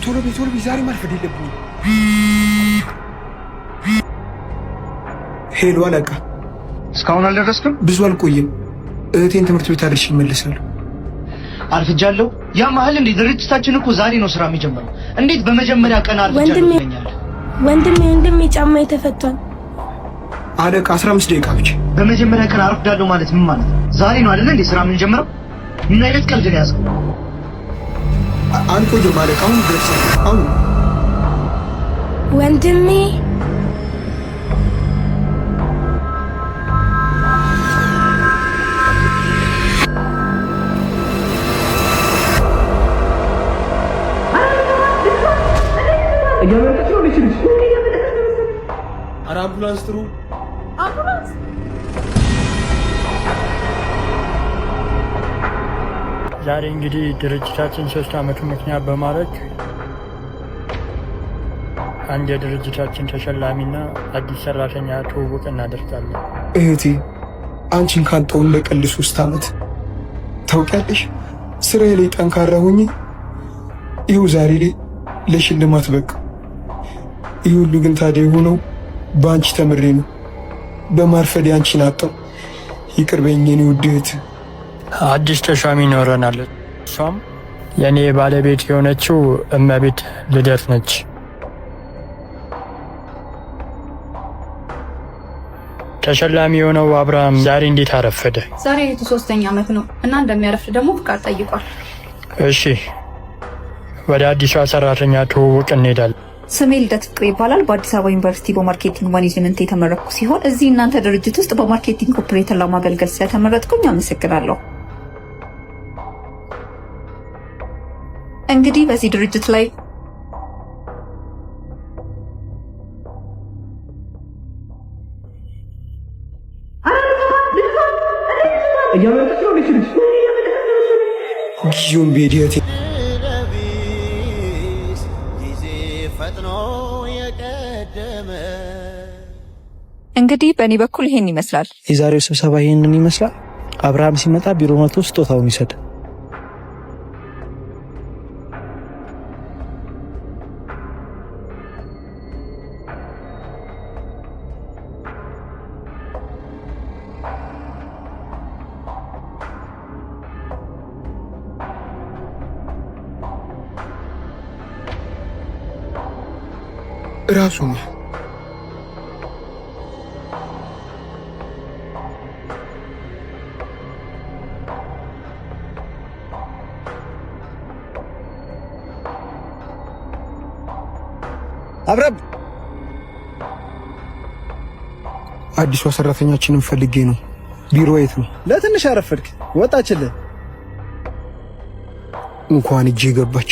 ቶሎ በይ ዛሬ ማርፈድ የለብኝም። ሄሎ አለቃ። እስካሁን አልደረስክም? ብዙ አልቆይም። እህቴን ትምህርት ቤት አድርሼ እመለሳለሁ። አርፍጃለሁ? ያ መሀል እንዴ ድርጅታችን እኮ ዛሬ ነው ስራ የሚጀምረው። እንዴት በመጀመሪያ ቀን አርፍጃለሁ ትለኛለህ? ወንድሜ ጫማ ተፈቷል። አለቃ 15 ደቂቃ ብቻ። በመጀመሪያ ቀን አርፍዳለሁ ማለት ምን ማለት ነው? ዛሬ ነው አይደል እንዴ ስራ የምንጀምረው? ምን አይነት ቀልድ ነው ያዝከው? አልቆይም አለቃ፣ አሁን ደርሳለሁ። አሁን ወንድሜ አምቡላንስ ጥሩ። አምቡላንስ ዛሬ እንግዲህ ድርጅታችን 3 ዓመቱን ምክንያት በማድረግ አንድ የድርጅታችን ተሸላሚና አዲስ ሰራተኛ ትውውቅ እናደርጋለን። እህቴ አንቺን ካጣሁኝ በቀል 3 ዓመት ታውቂያለሽ። ስራዬ ላይ ጠንካራ ሆኜ ይኸው ዛሬ ላይ ለሽልማት በቃ። ይህ ሁሉ ግን ታዲያ የሆነው በአንቺ ተምሬ ነው። በማርፈድ አንቺን አጣሁ። ይቅር በይኝ የኔ ውድ እህት። አዲስ ተሿሚ ይኖረናል። እሷም የኔ ባለቤት የሆነችው እመቤት ልደት ነች። ተሸላሚ የሆነው አብርሃም ዛሬ እንዴት አረፈደ? ዛሬ የቱ 3ኛ ዓመት ነው እና እንደሚያረፍድ ደግሞ ፍቃድ ጠይቋል። እሺ ወደ አዲሷ ሰራተኛ ትውውቅ እንሄዳለን። ስሜ ልደት ፍቅሬ ይባላል። በአዲስ አበባ ዩኒቨርሲቲ በማርኬቲንግ ማኔጅመንት የተመረኩ ሲሆን እዚህ እናንተ ድርጅት ውስጥ በማርኬቲንግ ኦፕሬተር ለማገልገል ስለተመረጥኩኝ አመሰግናለሁ። እንግዲህ በዚህ ድርጅት ላይ ጊዜውን ቤዲያቴ እንግዲህ በእኔ በኩል ይሄን ይመስላል። የዛሬው ስብሰባ ይሄንን ይመስላል። አብርሃም ሲመጣ ቢሮ መጥቶ ስጦታውን ይሰጥ። ራሱ ነው አብረብ አዲሷ ሰራተኛችንን ፈልጌ ነው። ቢሮ የት ነው? ለትንሽ አረፈድክ። ወጣችልህ። እንኳን እጄ ገባች።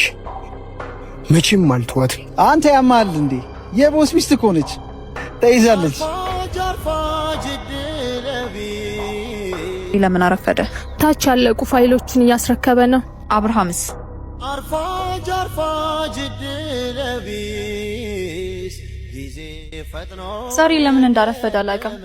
መቼም አልተዋት። አንተ ያማል እንዴ? የቦስ ሚስት እኮ ነች። ተይዛለች። ለምን አረፈደ? ታች ያለቁ ፋይሎችን እያስረከበ ነው። አብርሃምስ? ዛሬ ለምን እንዳረፈደ አላውቅም።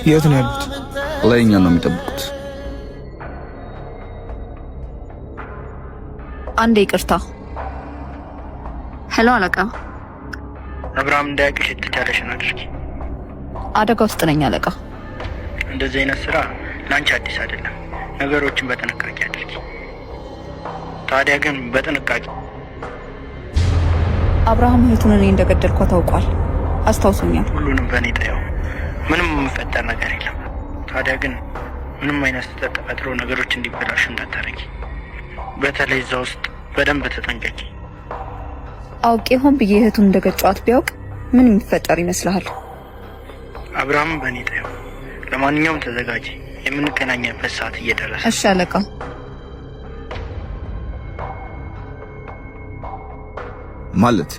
የት ነው ያሉት? ላይኛ ነው የሚጠብቁት። አንዴ ይቅርታ። ሄሎ አለቃ። አብርሃም እንዳያውቅሽ የተቻለሽን አድርጊ። አደጋ ውስጥ ነኝ አለቃ። እንደዚህ አይነት ስራ ላንቺ አዲስ አይደለም። ነገሮችን በጥንቃቄ አድርጊ። ታዲያ ግን በጥንቃቄ። አብርሃም እህቱን እኔ እንደገደልኳ ታውቋል። አስታውሶኛል። ሁሉንም በእኔ ጠየው። ምንም የሚፈጠር ነገር የለም። ታዲያ ግን ምንም አይነት ስህተት ተፈጥሮ ነገሮች እንዲበላሹ እንዳታረጊ። በተለይ እዛ ውስጥ በደንብ ተጠንቀቂ። አውቄ ሆን ብዬ እህቱን እንደገጫዋት ቢያውቅ ምን የሚፈጠር ይመስልሃል? አብርሃም በእኔ ጠየው። ለማንኛውም ተዘጋጂ። የምንገናኝበት ሰዓት እየደረሰ። እሺ አለቃ። ማለት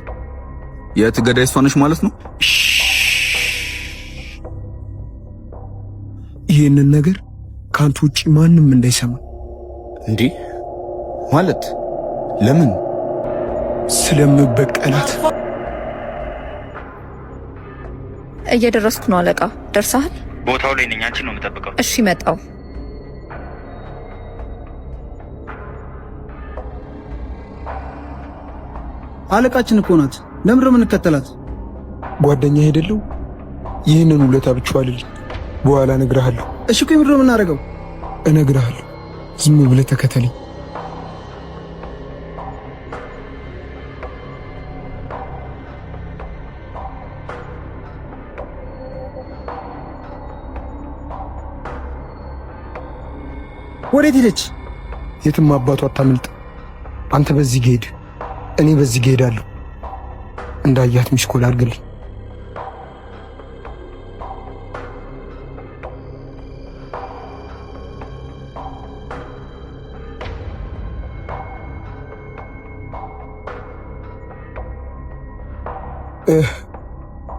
የትገዳይ እሷ ነች ማለት ነው? ይህንን ነገር ካንተ ውጪ ማንም እንዳይሰማ። እንዴ ማለት ለምን? ስለምበቀላት። እየደረስኩ ነው አለቃ። ደርሰሃል? ቦታው ላይ ነኝ። አንቺን ነው የምጠብቀው። እሺ መጣው። አለቃችን እኮ ናት። ለምን የምንከተላት? ጓደኛ አይደለው? ይህንን ውለታ ብቻዋልልኝ በኋላ እነግርሃለሁ። እሺ ቆይ ምንድን ነው የምናደርገው? እነግርሃለሁ። ዝም ብለህ ተከተለኝ። ወዴት ሄደች? የትም አባቷ አታመልጥ። አንተ በዚህ ሄድ፣ እኔ በዚህ ሄዳለሁ። እንዳያት ሚስኮል አድርግልኝ።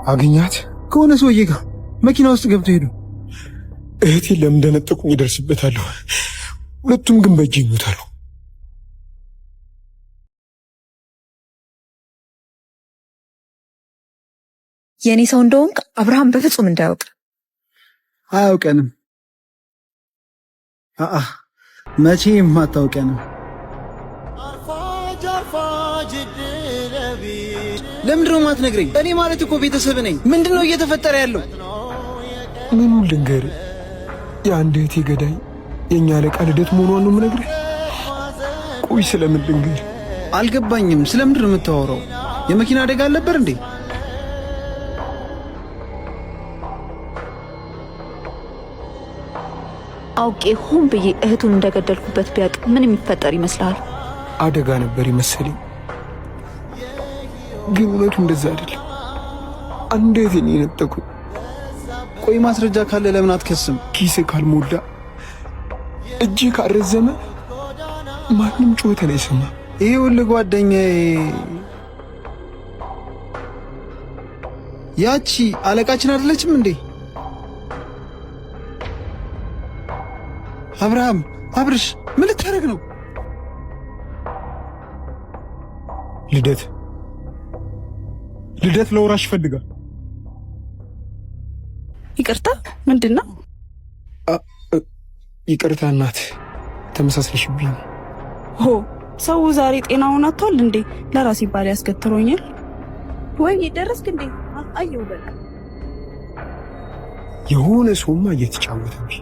አገኛት ከሆነ ሰውዬ ጋር መኪና ውስጥ ገብቶ ሄዱ። እህቴን ለምን እንደነጠቁኝ ይደርስበታለሁ። ሁለቱም ግን በእጅ ይሞታሉ። የኔ ሰው እንደሆንክ አብርሃም በፍጹም እንዳያውቅ። አያውቀንም። መቼም አታውቀንም። ለምንድነው የማትነግረኝ? እኔ ማለት እኮ ቤተሰብ ነኝ። ምንድነው እየተፈጠረ ያለው? ምኑን ልንገርህ? የአንድ እህቴ ገዳይ የእኛ አለቃ ልደት መሆኗን ነው የምነግርህ። ቆይ ስለምን ልንገርህ? አልገባኝም። ስለምንድን ነው የምታወራው? የመኪና አደጋ አልነበር እንዴ? አውቄ ሆን ብዬ እህቱን እንደገደልኩበት ቢያውቅ ምን የሚፈጠር ይመስልሃል? አደጋ ነበር ይመስለኝ፣ ግን እውነቱ እንደዛ አይደለም። አንድ እህቴን የነጠቁኝ። ቆይ ማስረጃ ካለ ለምን አትከስም? ኪስ ካልሞላ እጅ ካረዘመ ማንም ጩኸትን አይሰማ። ይኸውልህ ጓደኛዬ፣ ያቺ አለቃችን አይደለችም እንዴ? አብርሃም፣ አብርሽ ምን ልታደርግ ነው? ልደት ለወራሽ ፈልጋል። ይቅርታ፣ ምንድነው? ይቅርታ እናት፣ ተመሳስለሽብኝ። ሆ ሰው ዛሬ ጤናውን አጥቷል እንዴ? ለራሴ ባል ያስከትሮኛል ወይ? ደረስክ እንዴ? አየው በቃ የሆነ ሰውማ እየተጫወተብኝ።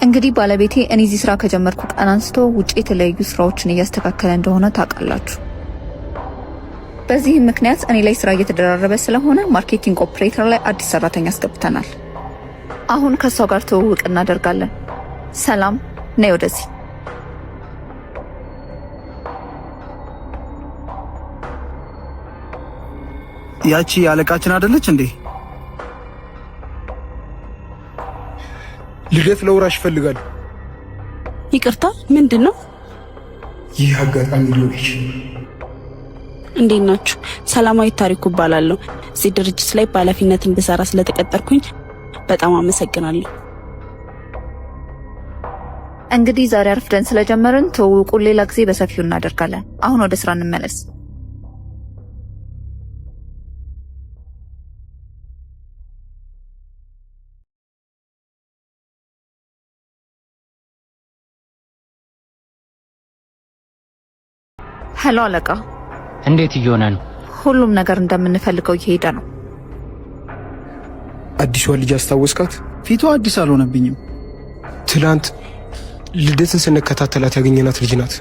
እንግዲህ ባለቤቴ እኔ እዚህ ስራ ከጀመርኩ ቀን አንስቶ ውጪ የተለያዩ ስራዎችን እያስተካከለ እንደሆነ ታውቃላችሁ። በዚህም ምክንያት እኔ ላይ ስራ እየተደራረበ ስለሆነ ማርኬቲንግ ኦፕሬተር ላይ አዲስ ሰራተኛ አስገብተናል። አሁን ከሷ ጋር ትውውቅ እናደርጋለን። ሰላም፣ ነይ ወደዚህ። ያቺ አለቃችን አይደለች እንዴ? ልደት ለወራሽ ይፈልጋል። ይቅርታ፣ ምንድነው? ይህ አጋጣሚ ሎች እንዴት ናችሁ? ሰላማዊ ታሪኩ እባላለሁ። እዚህ ድርጅት ላይ በኃላፊነት እንድሰራ ስለተቀጠርኩኝ በጣም አመሰግናለሁ። እንግዲህ ዛሬ አርፍደን ስለጀመርን ትውውቁን ሌላ ጊዜ በሰፊው እናደርጋለን። አሁን ወደ ስራ እንመለስ። ሄሎ አለቃ። እንዴት እየሆነ ነው? ሁሉም ነገር እንደምንፈልገው እየሄደ ነው። አዲሷ ልጅ አስታወስካት? ፊቷ አዲስ አልሆነብኝም። ትላንት ልደትን ስንከታተላት ያገኘናት ልጅ ናት።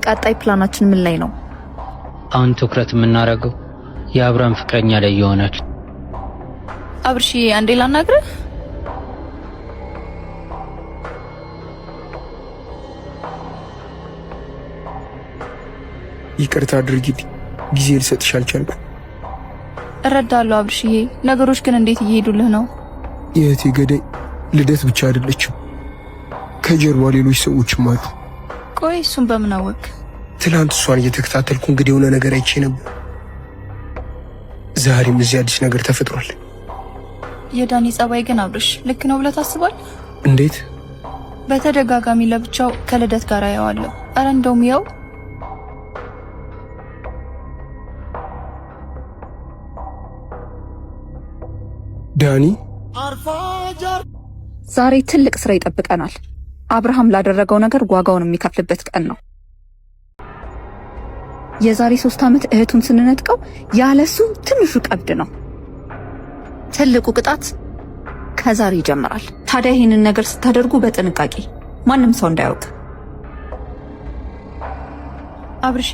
ቀጣይ ፕላናችን ምን ላይ ነው? አሁን ትኩረት የምናደርገው የአብርሃም ፍቅረኛ ላይ ይሆናል። አብርሺ፣ አንዴ ላናግርህ። ይቅርታ አድርጊልኝ፣ ጊዜ ልሰጥሽ አልቻልኩም። እረዳለሁ አብርሽዬ፣ ነገሮች ግን እንዴት እየሄዱልህ ነው? የእህቴ ገዳይ ልደት ብቻ አይደለችም፣ ከጀርባ ሌሎች ሰዎችም አሉ። ቆይ እሱን በምን አወቅ? ትላንት እሷን እየተከታተልኩ እንግዲህ የሆነ ነገር አይቼ ነበር። ዛሬም እዚህ አዲስ ነገር ተፈጥሯል። የዳኒ ጸባይ ግን አብርሽ ልክ ነው ብለህ ታስባለህ? እንዴት? በተደጋጋሚ ለብቻው ከልደት ጋር ያዋለው። አረ እንደውም ያው ዳኒ ዛሬ ትልቅ ስራ ይጠብቀናል። አብርሃም ላደረገው ነገር ዋጋውን የሚከፍልበት ቀን ነው። የዛሬ 3 ዓመት እህቱን ስንነጥቀው ያለሱ ትንሹ ቀብድ ነው። ትልቁ ቅጣት ከዛሬ ይጀምራል። ታዲያ ይህንን ነገር ስታደርጉ በጥንቃቄ ማንም ሰው እንዳያውቅ። አብርሺ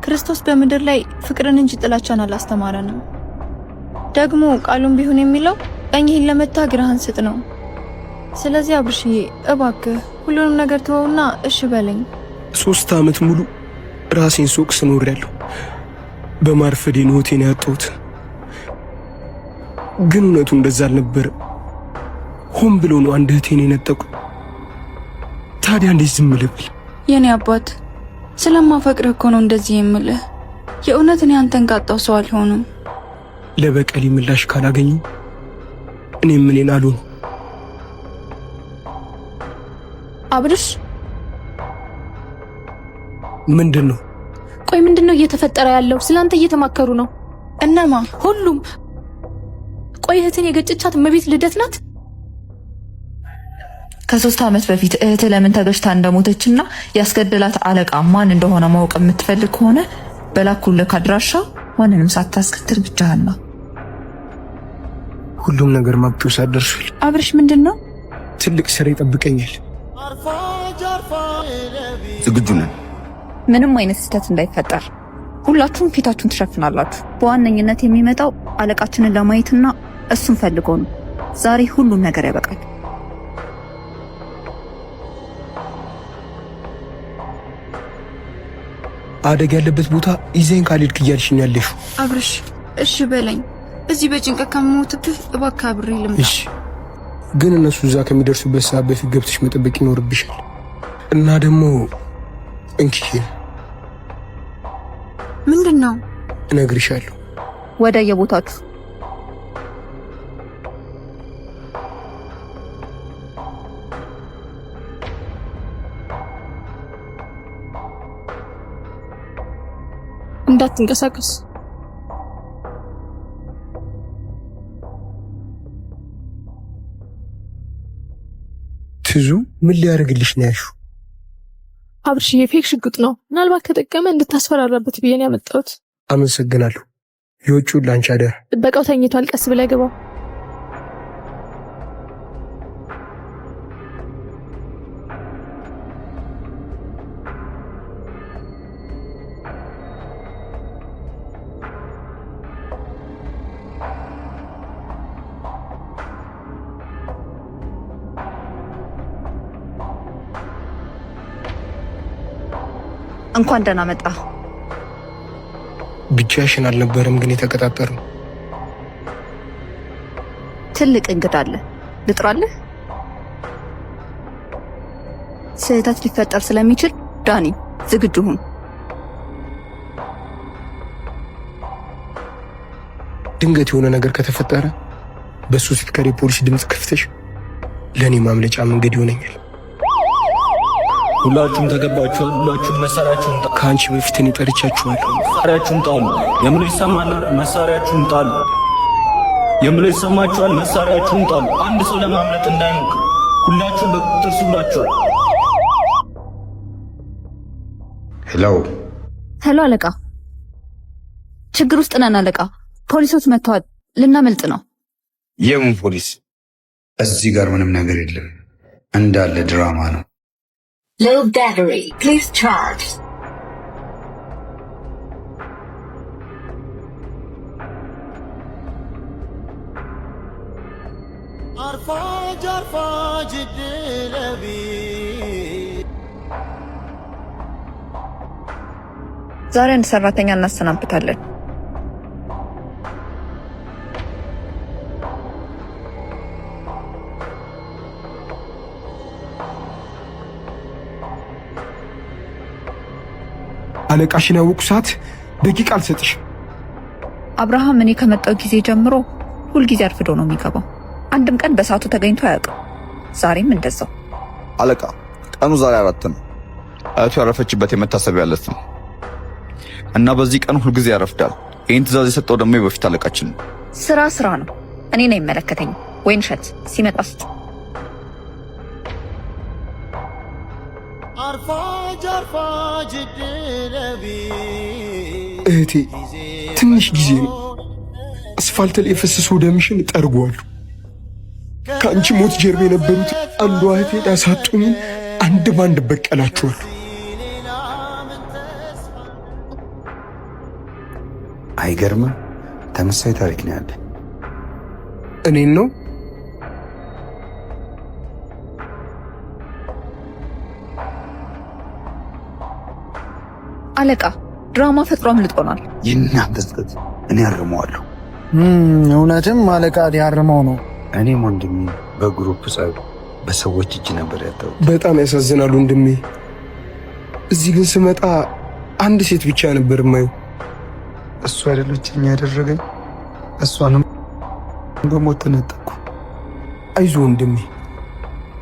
ክርስቶስ በምድር ላይ ፍቅርን እንጂ ጥላቻን አላስተማረንም። ደግሞ ቃሉም ቢሆን የሚለው ቀኝህን ለመታ ግራህን ስጥ ነው። ስለዚህ አብርሽዬ እባክህ ሁሉንም ነገር ተወውና እሺ በለኝ። 3 ዓመት ሙሉ ራሴን ሱቅ ስኖሬያለሁ። በማርፈዴ ሆቴን ያጣሁት ግን እውነቱ እንደዛ አልነበረ። ሆን ብሎ ነው አንድ እህቴን የነጠቁ። ታዲያ እንዴት ዝም ልብል? የኔ አባት ስለማፈቅርህ እኮ ነው እንደዚህ የምልህ። የእውነት እኔ አንተን ካጣው ሰው አልሆንም። ለበቀሌ ምላሽ ካላገኙ እኔም እኔን አልሆንም። አብርሽ ምንድነው? ቆይ ምንድነው እየተፈጠረ ያለው? ስላንተ እየተማከሩ ነው። እነማ? ሁሉም። ቆይ እህትን የገጨቻት እመቤት ልደት ናት? ከ3 ዓመት በፊት እህት ለምን ተገጭታ እንደሞተችና ያስገደላት አለቃ ማን እንደሆነ ማወቅ የምትፈልግ ከሆነ በላኩልህ አድራሻ ማንንም ሳታስከትል ብቻህን ነው። ሁሉም ነገር ማብቂያው ደርሷል። አብርሽ ምንድነው? ትልቅ ስራ ይጠብቀኛል። ዝግጁ ነን። ምንም አይነት ስህተት እንዳይፈጠር ሁላችሁም ፊታችሁን ትሸፍናላችሁ። በዋነኝነት የሚመጣው አለቃችንን ለማየትና እሱን ፈልጎ ነው። ዛሬ ሁሉም ነገር ያበቃል። አደጋ ያለበት ቦታ ይዘን ካልሄድክ እያልሽኝ ያለሽ? አብርሽ እሺ በለኝ። እዚህ በጭንቀት ከመሞትብህ እባክህ አብሬ ልምጣ። እሺ፣ ግን እነሱ እዛ ከሚደርሱበት ሰዓት በፊት ገብተሽ መጠበቅ ይኖርብሻል። እና ደግሞ እንኪ ምንድነው? እነግርሻለሁ። ወደ የቦታችሁ እንዳትንቀሳቀስ። ትዙ ምን ሊያደርግልሽ ነው ያልሽው? አብርሽ የፌክ ሽጉጥ ነው። ምናልባት ከጠቀመ እንድታስፈራራበት ብዬ ነው ያመጣሁት። አመሰግናለሁ። የውጭውን ላንቺ አደራ። ጥበቃው ተኝቷል። ቀስ ብለህ ግባው። እንኳን ደህና መጣ። ብቻሽን አልነበረም ግን የተቀጣጠርነው። ትልቅ እንግዳ አለ። ልጥራለህ? ስህተት ሊፈጠር ስለሚችል ዳኒ ዝግጁ ሁን። ድንገት የሆነ ነገር ከተፈጠረ በሱ ስትከሪ ፖሊስ ድምፅ ከፍተሽ ለኔ ማምለጫ መንገድ ይሆነኛል። ሁላችሁም ተገባችኋል። ሁላችሁም መሳሪያችሁን ጣሉ። ከአንቺ በፊት እኔ ጠርቻችኋለሁ። መሳሪያችሁን ጣሉ። የምሎ ይሰማል። መሳሪያችሁን ጣሉ። የምሎ ይሰማችኋል። መሳሪያችሁን ጣሉ። አንድ ሰው ለማምለጥ እንዳይሞክር። ሁላችሁም በቁጥጥር ስር ናችኋል። ሄሎ አለቃ፣ ችግር ውስጥ ነን አለቃ። ፖሊሶች መጥተዋል። ልናመልጥ ነው። የምን ፖሊስ? እዚህ ጋር ምንም ነገር የለም። እንዳለ ድራማ ነው። Low battery, please charge. ዛሬ አንድ ሰራተኛ እናሰናብታለን። አለቃሽን ያወቁ ሰዓት ደቂቃ አልሰጥሽም። አብርሃም እኔ ከመጣው ጊዜ ጀምሮ ሁልጊዜ አርፍዶ ነው የሚገባው። አንድም ቀን በሰዓቱ ተገኝቶ አያውቅም። ዛሬም እንደዛው። አለቃ ቀኑ ዛሬ 4 ነው። እህቱ ያረፈችበት የመታሰቢያ ዕለት ነው እና በዚህ ቀን ሁልጊዜ ያረፍዳል። ይህን ትዕዛዝ የሰጠው ደግሞ የበፊት አለቃችን ነው። ስራ ስራ ነው። እኔን አይመለከተኝም። ወይንሸት ሲመጣ ስጥ። እህቴ ትንሽ ጊዜ ነው። አስፋልት ላይ የፈሰሰው ደምሽን እጠርገዋለሁ። ከአንቺ ሞት ጀርባ የነበሩት አንዷ እህቴ ያሳጡኝን አንድ ባንድ በቀላችኋለሁ። አይገርምም? ተመሳሳይ ታሪክ ነው ያለ። እኔን ነው አለቃ። ድራማ ፈጥሮ አምልጦናል። የእናንተ ስህተት እኔ አርመዋለሁ። እውነትም አለቃ ሊያርመው ነው። እኔም ወንድሜ በግሩፕ ጸብ በሰዎች እጅ ነበር ያጣው። በጣም ያሳዝናል ወንድሜ። እዚህ ግን ስመጣ አንድ ሴት ብቻ ነበር የማየው። እሱ አይደለችኝ ያደረገኝ። እሷንም በሞት ተነጠቅኩ። አይዞ ወንድሜ፣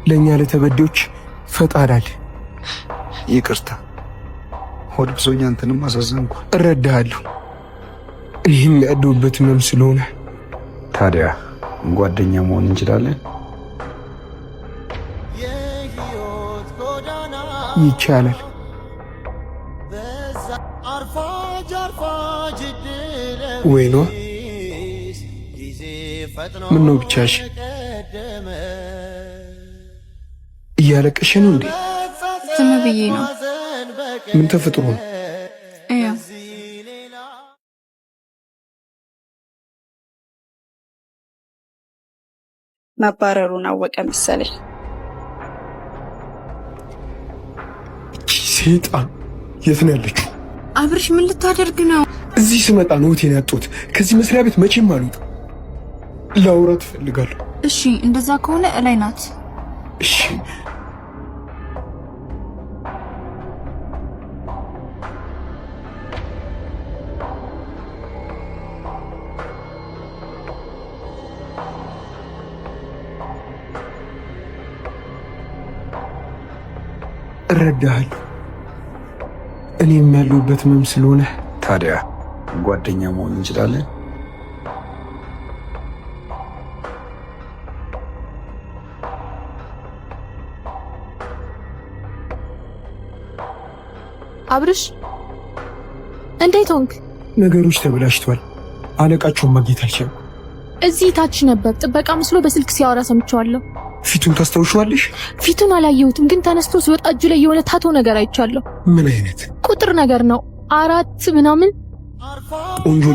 ለእኛ ለተበዳዮች ፈጣሪ አለ። ይቅርታ ሆድ ብሶኝ አንተንም አሳዘንኩ። እረዳሃለሁ። እኔም ያለሁበት ህመም ስለሆነ። ታዲያ ጓደኛ መሆን እንችላለን? ይቻላል። ወይኗ ምን ነው ብቻሽ? እያለቀሽ ነው እንዴ? ዝም ብዬ ነው። ምን ተፈጥሮ ነው? መባረሩን አወቀ መሰለኝ። ሴጣን የት ነው ያለችው? አብርሽ ምን ልታደርግ ነው? እዚህ ስመጣ ነው እህቴን ያጣሁት። ከዚህ መስሪያ ቤት መቼም አልወጣም። ላውራት እፈልጋለሁ። እሺ እንደዛ ከሆነ እላይ ናት። እሺ እረዳሃለሁ። እኔም ያለሁበት ህመም ስለሆነ። ታዲያ ጓደኛ መሆን እንችላለን? አብርሽ እንዴት ሆንክ? ነገሮች ተበላሽቷል። አለቃቸውን ማግኘት አልቻልኩም። እዚህ ታች ነበር። ጥበቃ መስሎ በስልክ ሲያወራ ሰምቼዋለሁ። ፊቱን ታስታውሻለሽ? ፊቱን አላየሁትም፣ ግን ተነስቶ ሲወጣ እጁ ላይ የሆነ ታቶ ነገር አይቻለሁ። ምን አይነት ቁጥር ነገር ነው? 4 ምናምን። ቆንጆ